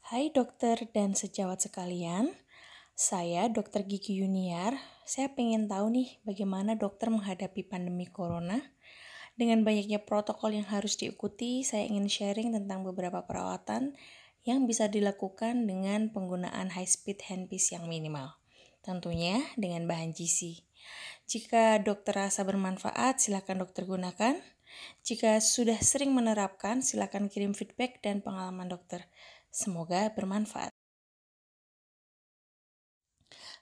Hai dokter dan sejawat sekalian, saya Dokter Gigi Yuniar. Saya pengen tahu nih bagaimana dokter menghadapi pandemi corona. Dengan banyaknya protokol yang harus diikuti, saya ingin sharing tentang beberapa perawatan yang bisa dilakukan dengan penggunaan high-speed handpiece yang minimal. Tentunya dengan bahan GC. Jika dokter rasa bermanfaat, silakan dokter gunakan. Jika sudah sering menerapkan, silakan kirim feedback dan pengalaman dokter. Semoga bermanfaat.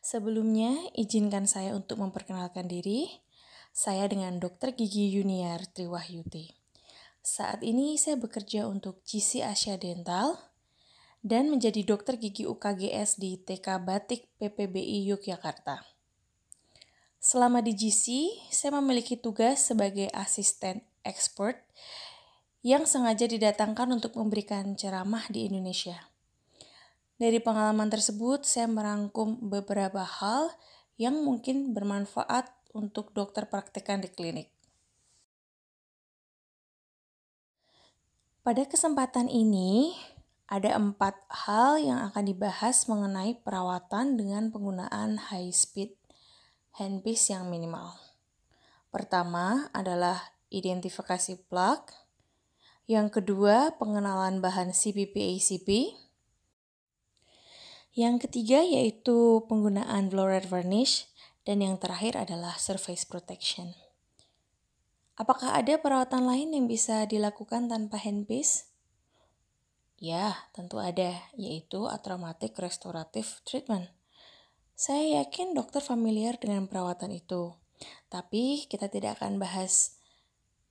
Sebelumnya, izinkan saya untuk memperkenalkan diri. Saya dengan Dr. Gigi Yuniar Triwahyuti. Saat ini saya bekerja untuk GC Asia Dental dan menjadi dokter gigi UKGS di TK Batik PPBI Yogyakarta. Selama di GC, saya memiliki tugas sebagai asisten expert yang sengaja didatangkan untuk memberikan ceramah di Indonesia. Dari pengalaman tersebut, saya merangkum beberapa hal yang mungkin bermanfaat untuk dokter praktekan di klinik. Pada kesempatan ini, ada 4 hal yang akan dibahas mengenai perawatan dengan penggunaan high-speed handpiece yang minimal. Pertama adalah identifikasi plak. Yang kedua, pengenalan bahan CPP-ACP. Yang ketiga yaitu penggunaan fluoride varnish. Dan yang terakhir adalah surface protection. Apakah ada perawatan lain yang bisa dilakukan tanpa handpiece? Ya, tentu ada, yaitu atraumatic restorative treatment. Saya yakin dokter familiar dengan perawatan itu. Tapi kita tidak akan bahas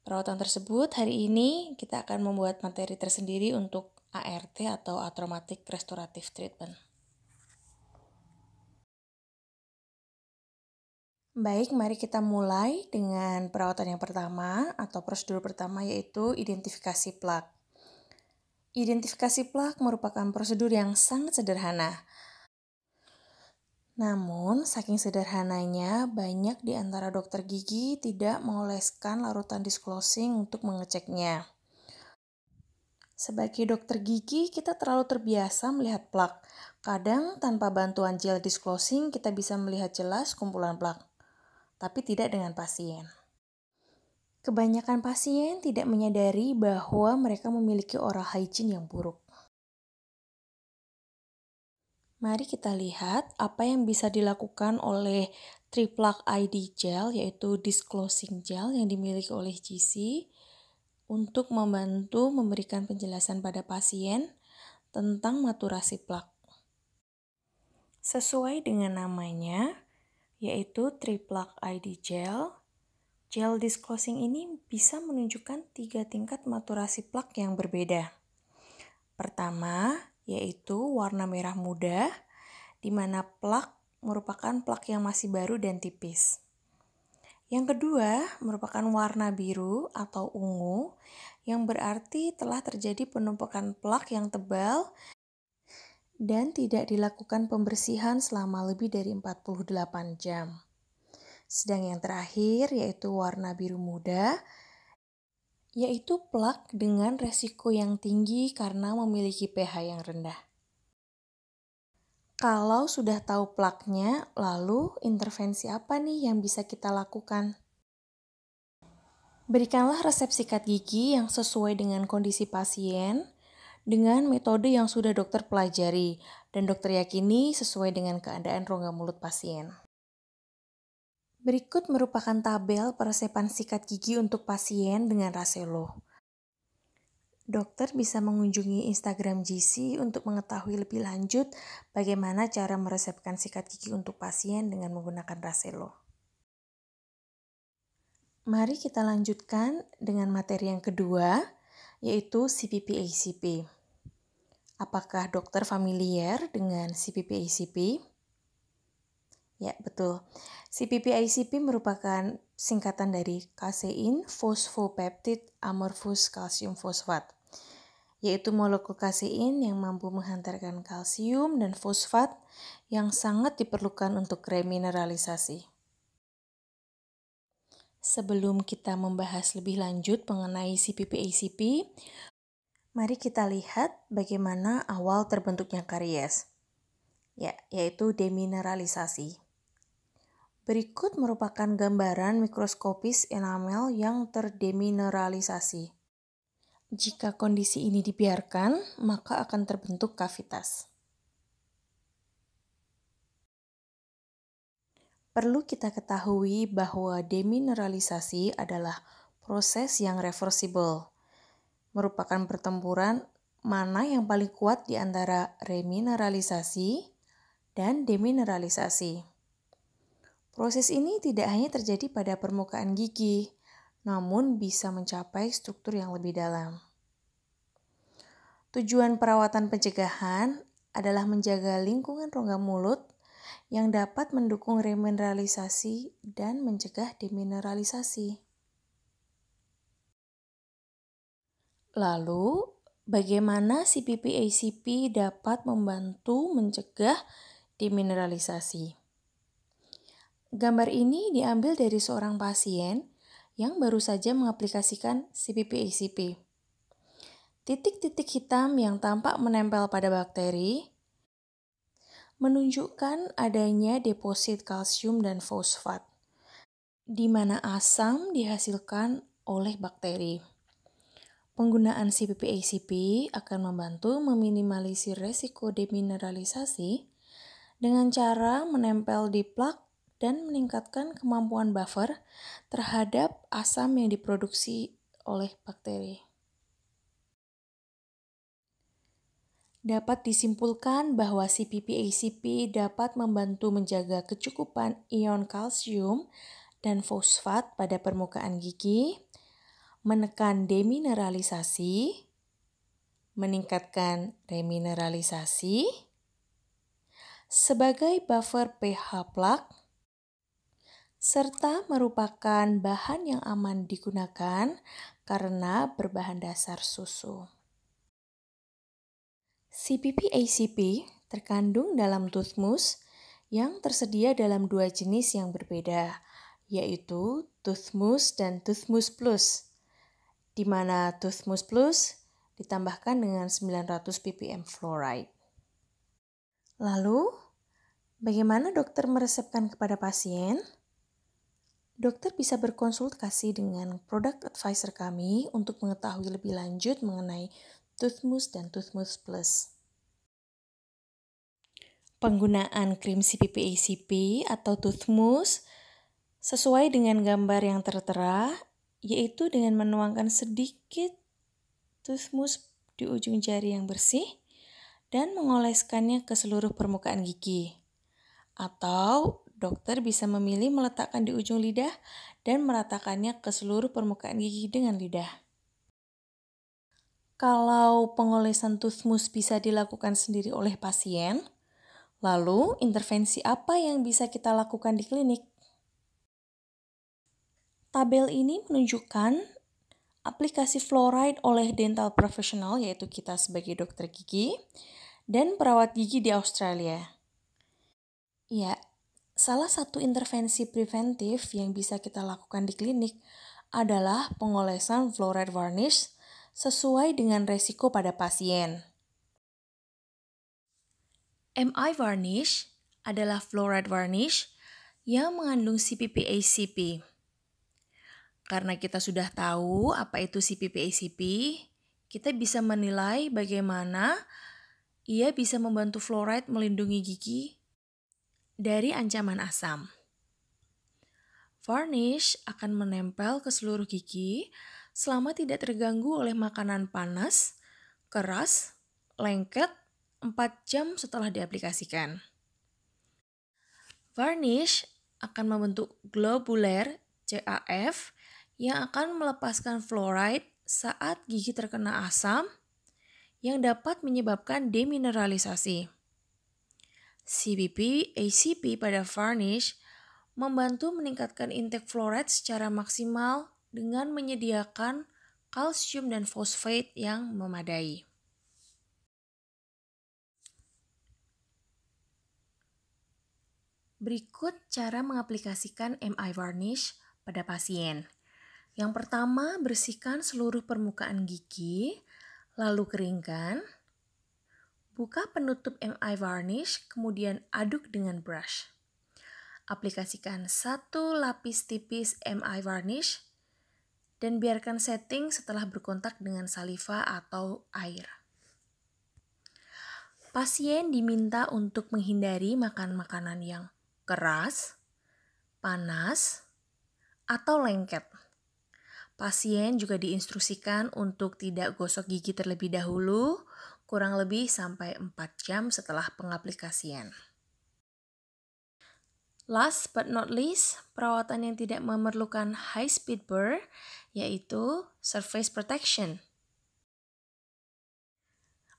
perawatan tersebut. Hari ini kita akan membuat materi tersendiri untuk ART atau Atraumatic Restorative Treatment. Baik, mari kita mulai dengan perawatan yang pertama atau prosedur pertama yaitu identifikasi plak. Identifikasi plak merupakan prosedur yang sangat sederhana. Namun, saking sederhananya, banyak di antara dokter gigi tidak mengoleskan larutan disclosing untuk mengeceknya. Sebagai dokter gigi, kita terlalu terbiasa melihat plak. Kadang, tanpa bantuan gel disclosing, kita bisa melihat jelas kumpulan plak, tapi tidak dengan pasien. Kebanyakan pasien tidak menyadari bahwa mereka memiliki oral hygiene yang buruk. Mari kita lihat apa yang bisa dilakukan oleh Triplaque ID Gel, yaitu disclosing gel yang dimiliki oleh GC untuk membantu memberikan penjelasan pada pasien tentang maturasi plak. Sesuai dengan namanya, yaitu Triplaque ID Gel, gel disclosing ini bisa menunjukkan 3 tingkat maturasi plak yang berbeda. Pertama, yaitu warna merah muda, di mana plak merupakan plak yang masih baru dan tipis. Yang kedua, merupakan warna biru atau ungu, yang berarti telah terjadi penumpukan plak yang tebal dan tidak dilakukan pembersihan selama lebih dari 48 jam. Sedang yang terakhir, yaitu warna biru muda, yaitu plak dengan resiko yang tinggi karena memiliki pH yang rendah. Kalau sudah tahu plaknya, lalu intervensi apa nih yang bisa kita lakukan? Berikanlah resep sikat gigi yang sesuai dengan kondisi pasien, dengan metode yang sudah dokter pelajari, dan dokter yakini sesuai dengan keadaan rongga mulut pasien. Berikut merupakan tabel peresepan sikat gigi untuk pasien dengan Raselo. Dokter bisa mengunjungi Instagram GC untuk mengetahui lebih lanjut bagaimana cara meresepkan sikat gigi untuk pasien dengan menggunakan Raselo. Mari kita lanjutkan dengan materi yang kedua, yaitu CPP-ACP. Apakah dokter familiar dengan CPP-ACP? Ya, betul. CPP-ACP merupakan singkatan dari kasein fosfopeptide amorphous kalsium fosfat, yaitu molekul kasein yang mampu menghantarkan kalsium dan fosfat yang sangat diperlukan untuk remineralisasi. Sebelum kita membahas lebih lanjut mengenai CPP-ACP, Mari kita lihat bagaimana awal terbentuknya karies. Yaitu demineralisasi. Berikut merupakan gambaran mikroskopis enamel yang terdemineralisasi. Jika kondisi ini dibiarkan, maka akan terbentuk kavitas. Perlu kita ketahui bahwa demineralisasi adalah proses yang reversible, merupakan pertempuran mana yang paling kuat di antara remineralisasi dan demineralisasi. Proses ini tidak hanya terjadi pada permukaan gigi, namun bisa mencapai struktur yang lebih dalam. Tujuan perawatan pencegahan adalah menjaga lingkungan rongga mulut yang dapat mendukung remineralisasi dan mencegah demineralisasi. Lalu, bagaimana CPP-ACP dapat membantu mencegah demineralisasi? Gambar ini diambil dari seorang pasien yang baru saja mengaplikasikan CPP-ACP. Titik-titik hitam yang tampak menempel pada bakteri menunjukkan adanya deposit kalsium dan fosfat, di mana asam dihasilkan oleh bakteri. Penggunaan CPP-ACP akan membantu meminimalisir resiko demineralisasi dengan cara menempel di plak dan meningkatkan kemampuan buffer terhadap asam yang diproduksi oleh bakteri. Dapat disimpulkan bahwa CPP-ACP dapat membantu menjaga kecukupan ion kalsium dan fosfat pada permukaan gigi, menekan demineralisasi, meningkatkan remineralisasi, sebagai buffer pH plak, serta merupakan bahan yang aman digunakan karena berbahan dasar susu. CPP-ACP terkandung dalam toothmousse yang tersedia dalam dua jenis yang berbeda, yaitu toothmousse dan toothmousse plus, di mana toothmousse plus ditambahkan dengan 900 ppm fluoride. Lalu, bagaimana dokter meresepkan kepada pasien? Dokter bisa berkonsultasi dengan product advisor kami untuk mengetahui lebih lanjut mengenai toothmousse dan toothmousse plus. Penggunaan krim CPP-ACP atau toothmousse sesuai dengan gambar yang tertera, yaitu dengan menuangkan sedikit toothmousse di ujung jari yang bersih dan mengoleskannya ke seluruh permukaan gigi. Atau dokter bisa memilih meletakkan di ujung lidah dan meratakannya ke seluruh permukaan gigi dengan lidah. Kalau pengolesan toothmousse bisa dilakukan sendiri oleh pasien, lalu intervensi apa yang bisa kita lakukan di klinik? Tabel ini menunjukkan aplikasi fluoride oleh dental professional, yaitu kita sebagai dokter gigi, dan perawat gigi di Australia. Salah satu intervensi preventif yang bisa kita lakukan di klinik adalah pengolesan fluoride varnish sesuai dengan resiko pada pasien. MI varnish adalah fluoride varnish yang mengandung CPP-ACP. Karena kita sudah tahu apa itu CPP-ACP, kita bisa menilai bagaimana ia bisa membantu fluoride melindungi gigi dari ancaman asam. Varnish akan menempel ke seluruh gigi selama tidak terganggu oleh makanan panas, keras, lengket 4 jam setelah diaplikasikan. Varnish akan membentuk globuler CAF yang akan melepaskan fluoride saat gigi terkena asam yang dapat menyebabkan demineralisasi. CPP-ACP pada varnish membantu meningkatkan intake fluoride secara maksimal dengan menyediakan kalsium dan fosfat yang memadai. Berikut cara mengaplikasikan MI varnish pada pasien. Yang pertama, bersihkan seluruh permukaan gigi, Lalu keringkan. Buka penutup MI varnish, kemudian aduk dengan brush. Aplikasikan 1 lapis tipis MI varnish dan biarkan setting setelah berkontak dengan saliva atau air. Pasien diminta untuk menghindari makan makanan yang keras, panas, atau lengket. Pasien juga diinstruksikan untuk tidak gosok gigi terlebih dahulu, kurang lebih sampai 4 jam setelah pengaplikasian. Last but not least, perawatan yang tidak memerlukan high speed burr, yaitu surface protection.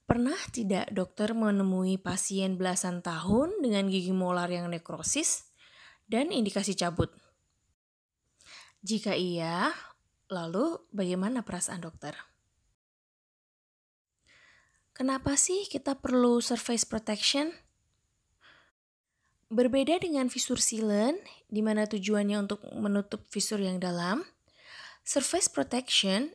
Pernah tidak dokter menemui pasien belasan tahun dengan gigi molar yang nekrosis dan indikasi cabut? Jika iya, lalu bagaimana perasaan dokter? Kenapa sih kita perlu surface protection? Berbeda dengan visur sealant, di mana tujuannya untuk menutup visur yang dalam, surface protection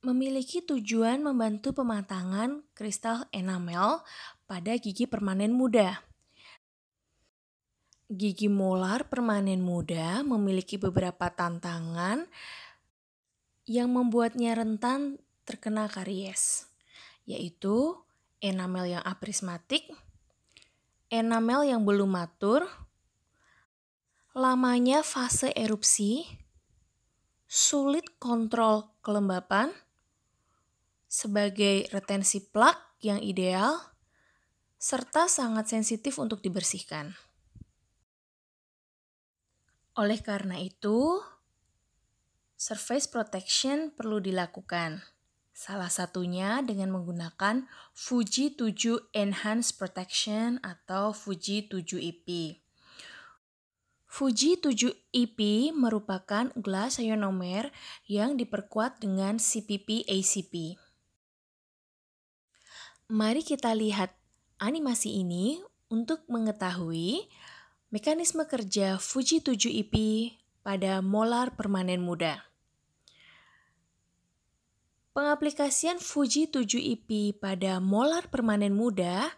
memiliki tujuan membantu pematangan kristal enamel pada gigi permanen muda. Gigi molar permanen muda memiliki beberapa tantangan yang membuatnya rentan terkena karies, yaitu enamel yang aprismatik, enamel yang belum matur, lamanya fase erupsi, sulit kontrol kelembapan, sebagai retensi plak yang ideal, serta sangat sensitif untuk dibersihkan. Oleh karena itu, surface protection perlu dilakukan. Salah satunya dengan menggunakan Fuji 7 Enhanced Protection atau Fuji 7 EP. Fuji 7 EP merupakan glass ionomer yang diperkuat dengan CPP-ACP. Mari kita lihat animasi ini untuk mengetahui mekanisme kerja Fuji 7 EP pada molar permanen muda. Pengaplikasian Fuji 7 EP pada molar permanen muda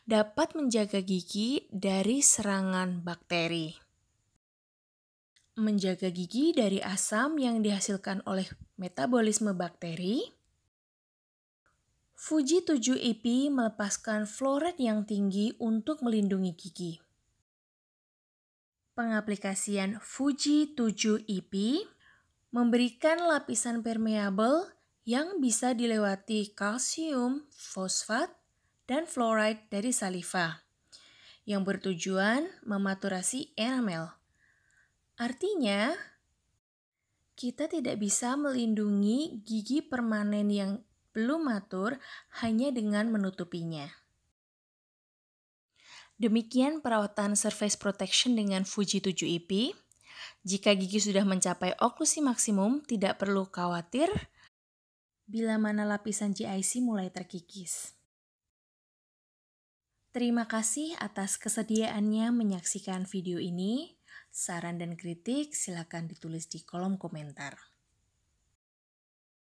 dapat menjaga gigi dari serangan bakteri. Menjaga gigi dari asam yang dihasilkan oleh metabolisme bakteri. Fuji 7 EP melepaskan fluoride yang tinggi untuk melindungi gigi. Pengaplikasian Fuji 7 EP memberikan lapisan permeabel yang bisa dilewati kalsium, fosfat, dan fluoride dari saliva, yang bertujuan mematurasi enamel. Artinya, kita tidak bisa melindungi gigi permanen yang belum matur hanya dengan menutupinya. Demikian perawatan surface protection dengan Fuji 7 EP. Jika gigi sudah mencapai oklusi maksimum, tidak perlu khawatir bila mana lapisan GIC mulai terkikis. Terima kasih atas kesediaannya menyaksikan video ini. Saran dan kritik silakan ditulis di kolom komentar.